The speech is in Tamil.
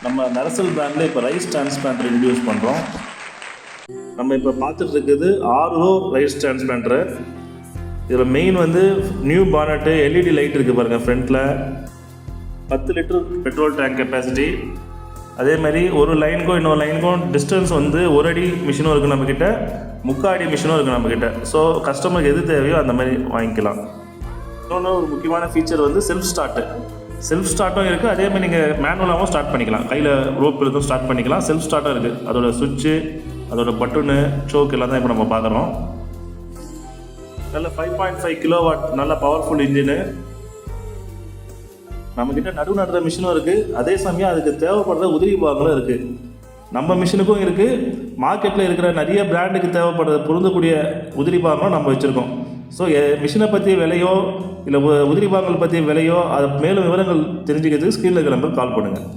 நம்ம நரசல் பிராண்டில் இப்போ ரைஸ் டிரான்ஸ்பிளான்டர் இன்ட்ரடியூஸ் பண்ணுறோம். நம்ம இப்போ பார்த்துட்டு இருக்குது 6 ரோ ரைஸ் டிரான்ஸ்பிளான்டரு. இதில் மெயின் வந்து நியூ பானட்டு, எல்இடி லைட் இருக்குது பாருங்கள் ஃப்ரண்ட்டில், 10 லிட்டர் பெட்ரோல் டேங்க் கெப்பாசிட்டி. அதே மாதிரி ஒரு லைனுக்கும் இன்னொரு லைனுக்கும் டிஸ்டன்ஸ் வந்து 1 அடி மிஷினும் இருக்குது நம்மக்கிட்ட, 3/4 அடி மிஷினும் இருக்குது நம்மக்கிட்ட. ஸோ கஸ்டமருக்கு எது தேவையோ அந்த மாதிரி வாங்கிக்கலாம். இன்னொன்று ஒரு முக்கியமான ஃபீச்சர் வந்து செல்ஃப் ஸ்டார்ட்டும் இருக்குது. அதே மாதிரி நீங்கள் மேனுவலாகவும் ஸ்டார்ட் பண்ணிக்கலாம், கையில் ரோப் இழுத்தும் ஸ்டார்ட் பண்ணிக்கலாம். செல்ஃப் ஸ்டார்ட்டும் இருக்குது. அதோட சுவிட்சு, அதோட பட்டனு, சோக் எல்லாம் தான் இப்போ நம்ம பார்க்குறோம். நல்ல 5.5 கிலோவாட் நல்ல பவர்ஃபுல் இன்ஜினு. நம்மக்கிட்ட நடுற மிஷினும் இருக்குது. அதே சமயம் அதுக்கு தேவைப்படுற உதிரி பாகங்களும் இருக்குது. நம்ம மிஷினுக்கும் இருக்குது, மார்க்கெட்டில் இருக்கிற நிறைய பிராண்டுக்கு தேவைப்படுற பொருந்தக்கூடிய உதிரி பாகங்களும் நம்ம வச்சுருக்கோம். ஸோ மிஷினை பற்றிய விலையோ இல்லை உதிரி பாகங்கள் பற்றிய விலையோ அது மேலும் விவரங்கள் தெரிஞ்சுக்கிறதுக்கு ஸ்க்ரீனில் இருக்கிற நம்பருக்கு கால் பண்ணுங்கள்.